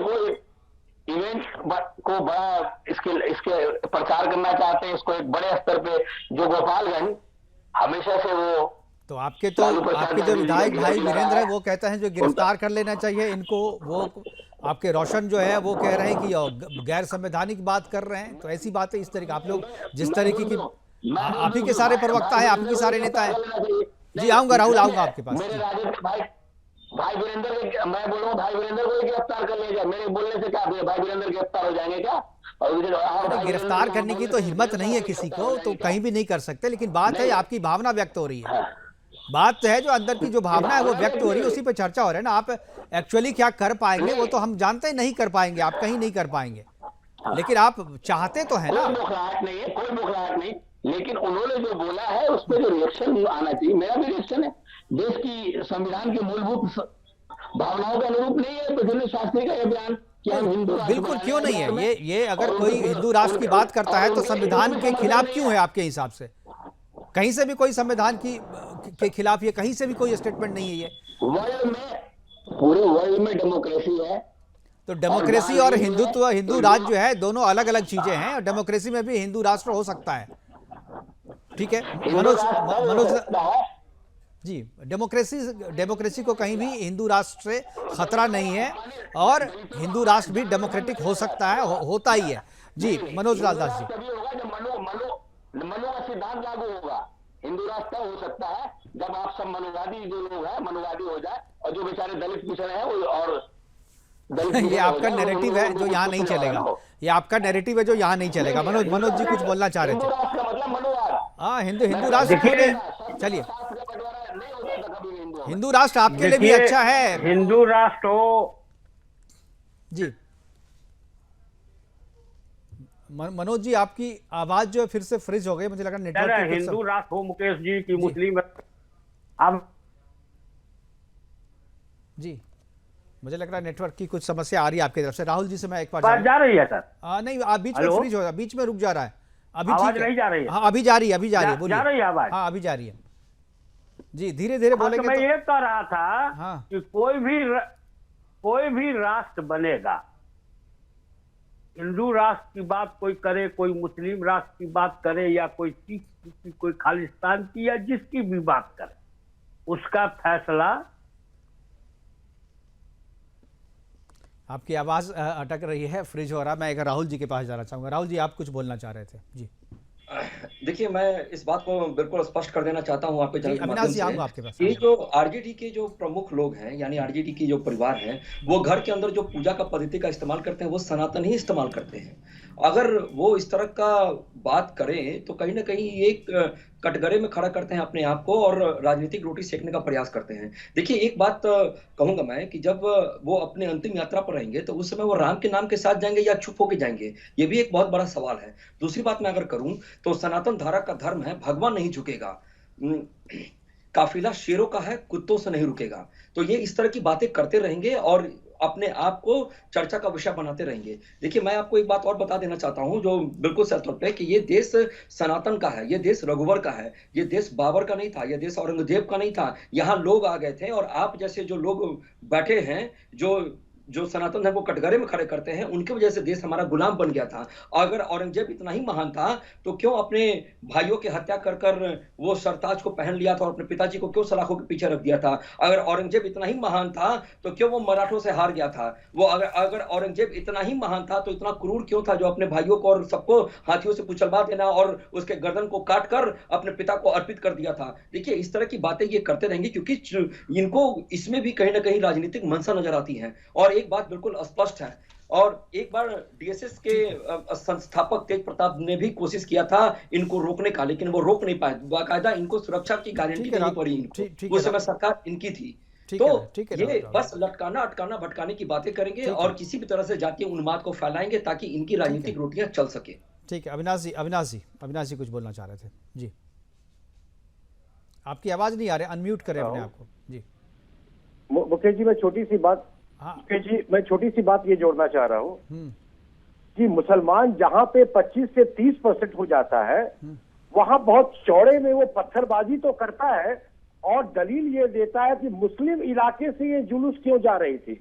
को बड़ा इसके प्रचार करना चाहते हैं, इसको एक बड़े स्तर पे, जो गोपालगंज हमेशा से वो तो आपके जो विधायक भाई वीरेंद्र है वो कहते हैं जो गिरफ्तार कर लेना चाहिए इनको, वो आपके रोशन जो है वो कह रहे हैं कि गैर संवैधानिक बात कर रहे हैं। तो ऐसी बातें इस तरीके आप लोग जिस तरीके की, आप ही के सारे प्रवक्ता है, आप ही के सारे नेता है। जी आऊंगा राहुल, आऊंगा आपके पास। मेरे राजद भाई वीरेंद्र, मैं बोलूंगा भाई वीरेंद्र को गिरफ्तार कर लिया जाए, मेरे बोलने से क्या भाई वीरेंद्र गिरफ्तार हो जाएंगे क्या? और गिरफ्तार करने की तो हिम्मत नहीं है किसी को, तो कहीं भी नहीं कर सकते। लेकिन बात है आपकी भावना व्यक्त हो रही है, बात है जो अंदर की जो भावना है वो व्यक्त हो रही है, उसी पे चर्चा हो रहा है ना। आप एक्चुअली क्या कर पाएंगे वो तो हम जानते हैं नहीं कर पाएंगे, आप कहीं नहीं कर पाएंगे। लेकिन आप चाहते तो है ना? कोई बौखलाहट नहीं है, कोई बौखलाहट नहीं, लेकिन उन्होंने जो बोला है उस पर जो रिएक्शन आना चाहिए, मेरा भी रिएक्शन है। देश की संविधान के मूलभूत भावनाओं के अनुरूप नहीं है प्रज्वलित शास्त्री का यह बयान कि हम हिंदू राष्ट्र बिल्कुल क्यों नहीं है। बनाने ये अगर कोई हिंदू राष्ट्र की बात करता है तो संविधान के खिलाफ क्यों है आपके हिसाब से? कहीं से भी कोई संविधान के खिलाफ ये कहीं से भी कोई स्टेटमेंट नहीं है ये। वर्ल्ड में, पूरे वर्ल्ड में डेमोक्रेसी है। तो डेमोक्रेसी और हिंदुत्व, हिंदू राज्य जो है, दोनों अलग अलग चीजें हैं। और डेमोक्रेसी में भी हिंदू राष्ट्र हो सकता है, ठीक है मनोज जी। डेमोक्रेसी को कहीं भी हिंदू राष्ट्र से खतरा नहीं है और हिंदू राष्ट्र भी डेमोक्रेटिक हो सकता है, होता ही है जी। मनोज लालदास जी, तभी होगा जब मनु का सिद्धांत लागू होगा। हिंदू राष्ट्र हो सकता है जब आप सब मनुवादी जो लोग हैं मनुवादी हो जाए, और जो बेचारे दलित पिछड़े हैं और ये आपका नैरेटिव है जो यहाँ नहीं चलेगा। ये आपका नैरेटिव है जो यहाँ नहीं चलेगा। मनोज जी कुछ बोलना चाह रहे थे। मतलब मनुवाद, हाँ, हिंदू राष्ट्र, चलिए हिंदू राष्ट्र आपके लिए भी अच्छा है। हिंदू राष्ट्र हो जी। मनोज जी, आपकी आवाज जो है फिर से फ्रीज हो गई, मुझे लगा नेटवर्क। हिंदू राष्ट्र हो मुकेश जी की मुस्लिम अब जी, मुझे लग रहा है नेटवर्क की कुछ समस्या आ रही है आपकी तरफ से। राहुल जी से मैं एक बार जा रही है सर? नहीं, आप बीच में फ्रीज हो रहा है, बीच में रुक जा रहा है। अभी आवाज नहीं जा रही है? हाँ, अभी जा रही है, बोलिए। जा रही है आवाज? हाँ, अभी जा रही है जी, धीरे धीरे बोलेंगे। तो मैं ये कह रहा था कि कोई भी राष्ट्र बनेगा, हिंदू राष्ट्र की बात कोई करे, कोई मुस्लिम राष्ट्र की बात करे, या कोई सिख की, कोई खालिस्तान की, या जिसकी भी बात करे, उसका फैसला। आपकी आवाज अटक रही है, फ्रीज हो रहा है। मैं एक राहुल जी के पास जाना चाहूंगा। राहुल जी, आप कुछ बोलना चाह रहे थे जी। देखिए, मैं इस बात को बिल्कुल स्पष्ट कर देना चाहता हूं आपके चैनल के माध्यम से। आपके पास ये जो आरजेडी के जो प्रमुख लोग हैं, यानी आरजेडी की जो परिवार है, वो घर के अंदर जो पूजा का पद्धति का इस्तेमाल करते हैं वो सनातन ही इस्तेमाल करते हैं। अगर वो इस तरह का बात करें तो कहीं ना कहीं एक कटघरे में खड़ा करते हैं अपने आप को और राजनीतिक रोटी सेकने का प्रयास करते हैं। देखिए, एक बात कहूंगा मैं कि जब वो अपने अंतिम यात्रा पर रहेंगे तो उस समय वो राम के नाम के साथ जाएंगे या चुप होके जाएंगे, ये भी एक बहुत बड़ा सवाल है। दूसरी बात मैं अगर करूं तो सनातन धारा का धर्म है, भगवान नहीं झुकेगा, काफिला शेरों का है, कुत्तों से नहीं रुकेगा। तो ये इस तरह की बातें करते रहेंगे और अपने आप को चर्चा का विषय बनाते रहेंगे। देखिए, मैं आपको एक बात और बता देना चाहता हूं जो बिल्कुल सच है कि ये देश सनातन का है, ये देश रघुवर का है, ये देश बाबर का नहीं था, ये देश औरंगजेब का नहीं था। यहाँ लोग आ गए थे और आप जैसे जो लोग बैठे हैं, जो सनातन धर्म को कटघरे में खड़े करते हैं, उनकी वजह से देश हमारा गुलाम बन गया था। अगर औरंगजेब इतना ही महान था तो क्यों अपने भाइयों की हत्या कर कर वो सरताज को पहन लिया था और अपने पिताजी को क्यों सलाखों के पीछे रख दिया था? अगर औरंगजेब इतना ही महान था तो क्यों वो मराठों से हार गया था? वो अगर औरंगजेब इतना ही महान था तो इतना क्रूर क्यों था जो अपने भाइयों को और सबको हाथियों से कुचलवा देना और उसके गर्दन को काट कर अपने पिता को अर्पित कर दिया था? देखिए, इस तरह की बातें ये करते रहेंगे क्योंकि इनको इसमें भी कहीं ना कहीं राजनीतिक मंशा नजर आती है। और एक बात बिल्कुल स्पष्ट है, और एक बार डीएसएस के संस्थापक तेज प्रताप ने भी कोशिश किया था इनको रोकने का, लेकिन वो रोक नहीं पाए। बाकायदा इनको सुरक्षा की गारंटी देनी पड़ी इनको, उस समय सरकार इनकी थी। तो ये बस लटकाना, अटकाना, भटकाने की बातें करेंगे और किसी भी तरह से जातीय उन्माद को फैलाएंगे ताकि इनकी राजनीतिक रोटियां चल सके। ठीक है, अविनाश जी कुछ बोलना चाह रहे थे जी। आपकी आवाज नहीं आ रही, अनम्यूट करें अपने आप को जी। मुकेश जी, मैं छोटी सी बात ये जोड़ना चाह रहा हूँ कि मुसलमान जहाँ पे 25 से 30% हो जाता है, वहाँ बहुत चौड़े में वो पत्थरबाजी तो करता है और दलील ये देता है कि मुस्लिम इलाके से ये जुलूस क्यों जा रही थी।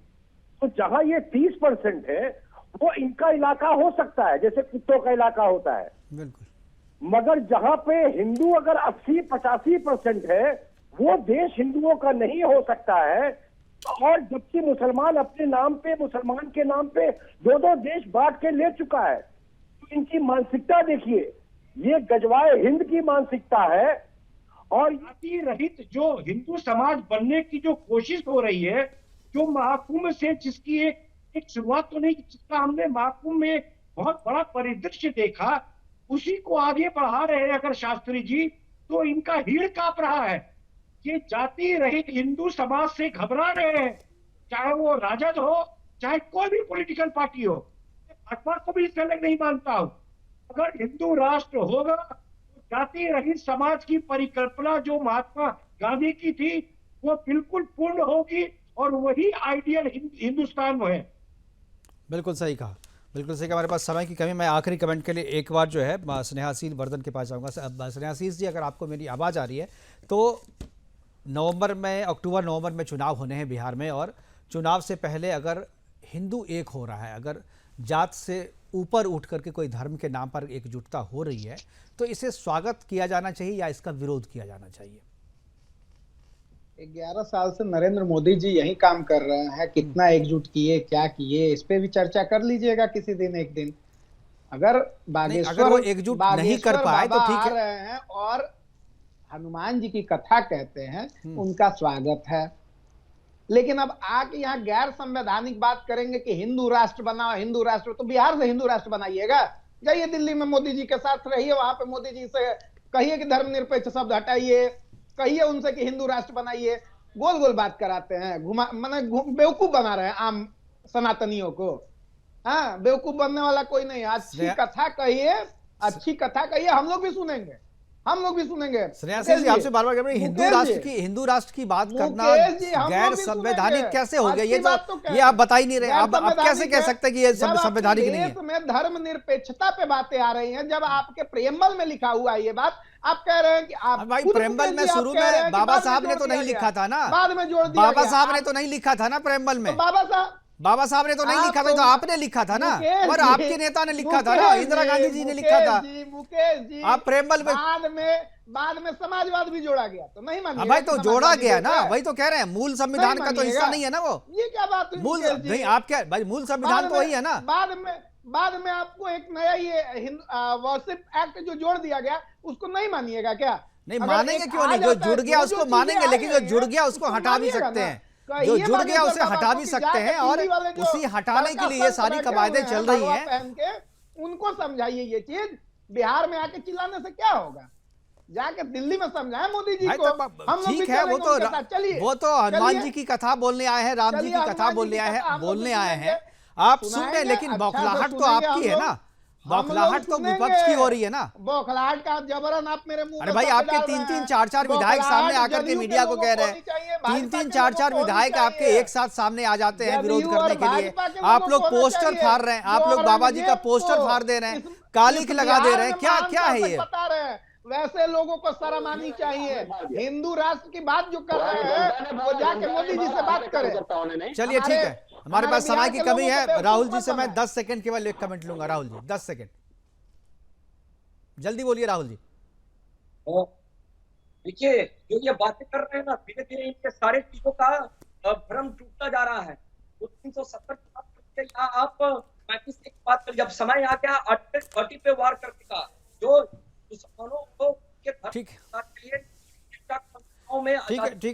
तो जहाँ ये 30% है वो इनका इलाका हो सकता है, जैसे कुत्तों का इलाका होता है। बिल्कुल। मगर जहाँ पे हिंदू अगर 80-85% है, वो देश हिंदुओं का नहीं हो सकता है। और जबकि मुसलमान अपने नाम पे, मुसलमान के नाम पे 2-2 देश बांट के ले चुका है। तो इनकी मानसिकता देखिए, ये गजवाए हिंद की मानसिकता है। और जाति रहित जो हिंदू समाज बनने की जो कोशिश हो रही है, जो महाकुंभ से जिसकी एक शुरुआत तो नहीं, जिसका हमने महाकुंभ में बहुत बड़ा परिदृश्य देखा, उसी को आगे बढ़ा रहे हैं अगर शास्त्री जी, तो इनका हीड़ कांप रहा है। ये जाति रहित हिंदू समाज से घबरा रहे हैं, चाहे वो राजद हो, चाहे कोई भी पॉलिटिकल पार्टी हो। महात्मा को भी इससे अलग नहीं मानता हूं। अगर हिंदू राष्ट्र होगा तो जाति रहित समाज की परिकल्पना जो महात्मा गांधी की थी वो बिल्कुल पूर्ण होगी और वही आइडियल हिंदुस्तान है। बिल्कुल सही कहा, बिल्कुल सही कहा। हमारे पास समय की कमी, मैं आखिरी कमेंट के लिए एक बार जो है स्नेहाशील वर्धन के पास जाऊंगा। स्नेहाशील जी, अगर आपको मेरी आवाज़ आ रही है तो अक्टूबर नवंबर में चुनाव होने हैं बिहार में, और चुनाव से पहले अगर हिंदू एक हो रहा है, अगर जात से ऊपर उठ करके कोई धर्म के नाम पर एकजुटता हो रही है, तो इसे स्वागत किया जाना चाहिए या इसका विरोध किया जाना चाहिए? 11 साल से नरेंद्र मोदी जी यही काम कर रहे हैं। कितना एकजुट किए, क्या किए, इस पे भी चर्चा कर लीजिएगा किसी दिन एक दिन। अगर अगर वो एकजुट नहीं कर पाए तो ठीक है। रहे हैं और हनुमान जी की कथा कहते हैं, उनका स्वागत है। लेकिन अब आके यहाँ गैर संवैधानिक बात करेंगे कि हिंदू राष्ट्र बनाओ, हिंदू राष्ट्र, तो बिहार से हिंदू राष्ट्र बनाइएगा। जाइए दिल्ली में मोदी जी के साथ रहिए, वहां पे मोदी जी से कहिए कि धर्मनिरपेक्ष शब्द हटाइए, कहिए उनसे कि हिंदू राष्ट्र बनाइए। गोल गोल बात कराते हैं, बेवकूफ बना रहे हैं आम सनातनियों को। हाँ, बेवकूफ बनने वाला कोई नहीं। अच्छी कथा कहिए, अच्छी कथा कहिए, हम लोग भी सुनेंगे, हम लोग भी सुनेंगे। स्नेहाशील जी, आपसे बार-बार कह रहे हैं हिंदू राष्ट्र की बात करना गैर संवैधानिक कैसे हो गया? ये आप बता ही नहीं रहे। आप कैसे कह सकते हैं कि ये संवैधानिक नहीं है? देश में धर्मनिरपेक्षता पे बातें आ रही हैं, जब आपके प्रेम्बल में लिखा हुआ है ये बात, आप कह रहे हैं कि आप भाई प्रेम्बल में शुरू में बाबा साहब ने तो नहीं लिखा था ना, बाद में जोड़ दिया। बाबा साहब ने तो नहीं लिखा था ना प्रेम्बल में, बाबा साहब ने तो नहीं लिखा था, तो आपने लिखा था ना, और आपके नेता ने लिखा था ना, इंदिरा गांधी जी ने लिखा था। मुकेश जी, आप प्रेम्बल में बाद में समाजवाद भी जोड़ा गया, तो नहीं मानिए भाई, तो जोड़ा गया ना, वही तो कह रहे हैं। मूल संविधान का तो हिस्सा नहीं है ना वो। ये क्या बात हुई मूल नहीं, आप क्या भाई, मूल संविधान तो वही है ना। बाद में आपको एक नया ये वर्शिप एक्ट जो जोड़ दिया गया, उसको नहीं मानिएगा क्या? नहीं मानेंगे क्यों नहीं? जो जुड़ गया उसको मानेंगे, लेकिन जो जुड़ गया उसको हटा भी सकते हैं, जो जुड़ गया उसे हटा भी सकते हैं, और उसी हटाने के लिए ये सारी कवायदें चल रही हैं। उनको समझाइए ये चीज। बिहार में आके चिल्लाने से क्या होगा? जाके दिल्ली में समझाए मोदी जी को। हम ठीक है, वो तो हनुमान जी की कथा बोलने आए हैं, राम जी की कथा बोलने आए हैं, आप सुन रहे, लेकिन बौखलाहट तो आपकी है ना, बौखलाहट तो विपक्ष की हो रही है ना। बौखलाहट का जबरन आप मेरे मुंह। अरे भाई, आपके 3-3, 4-4 विधायक सामने आकर के मीडिया को कह रहे हैं, 3-3, 4-4 विधायक आपके एक साथ सामने आ जाते हैं विरोध करने के लिए। आप लोग पोस्टर फाड़ रहे हैं, आप लोग बाबा जी का पोस्टर फाड़ दे रहे हैं, कालिक लगा दे रहे हैं, क्या है ये? वैसे लोगों को शर्म आनी चाहिए। हिंदू राष्ट्र की बात जो कर रहे हैं वो जाके मोदी जी से बात करें। चलिए ठीक है, हमारे पास समय की कमी है। राहुल जी से मैं 10 सेकंड केवल एक कमेंट लूंगा। राहुल जी 10 सेकंड, जल्दी बोलिए राहुल जी। देखिए, जो ये बातें कर रहे हैं ना, धीरे धीरे इनके सारे चीजों का भ्रम टूटता जा रहा है। 370 की बात करते हैं, या आप 35 की बात कर, जब समय आ गया आर्टिकल 30 पे वार करने का, जो मुसलमानों को ठीक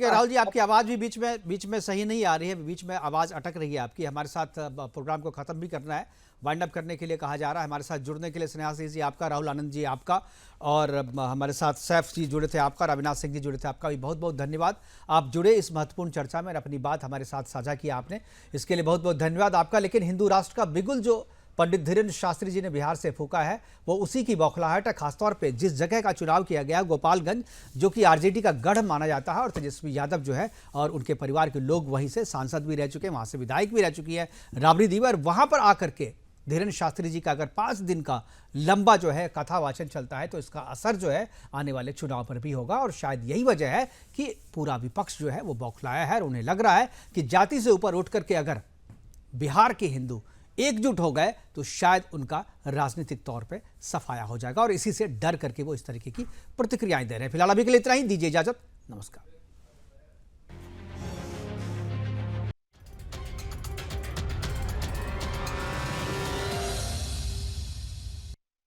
है राहुल जी, आपकी आवाज भी बीच में सही नहीं आ रही है, बीच में आवाज अटक रही है आपकी। हमारे साथ प्रोग्राम को खत्म भी करना है, वाइंड अप करने के लिए कहा जा रहा है। हमारे साथ जुड़ने के लिए स्नेहाशील जी आपका, राहुल आनंद जी आपका, और हमारे साथ सैफ जी जुड़े थे आपका, अविनाश सिंह जी जुड़े थे आपका भी बहुत बहुत धन्यवाद। आप जुड़े इस महत्वपूर्ण चर्चा में, अपनी बात हमारे साथ साझा किया आपने, इसके लिए बहुत बहुत धन्यवाद आपका। लेकिन हिंदू राष्ट्र का बिगुल जो पंडित धीरेन्द्र शास्त्री जी ने बिहार से फूंका है, वो उसी की बौखलाहट है। खासतौर पे जिस जगह का चुनाव किया गया, गोपालगंज, जो कि आरजेडी का गढ़ माना जाता है, और तेजस्वी यादव जो है और उनके परिवार के लोग वहीं से सांसद भी रह चुके हैं, वहां से विधायक भी रह चुकी है राबड़ी देवी, और वहां पर आकर के धीरेन्द्र शास्त्री जी का अगर 5 दिन का लंबा जो है कथावाचन चलता है, तो इसका असर जो है आने वाले चुनाव पर भी होगा। और शायद यही वजह है कि पूरा विपक्ष जो है वो बौखलाया है, और उन्हें लग रहा है कि जाति से ऊपर उठ करके अगर बिहार के हिंदू एकजुट हो गए तो शायद उनका राजनीतिक तौर पे सफाया हो जाएगा, और इसी से डर करके वो इस तरीके की प्रतिक्रियाएं दे रहे हैं। फिलहाल अभी के लिए इतना ही, दीजिए इजाजत, नमस्कार।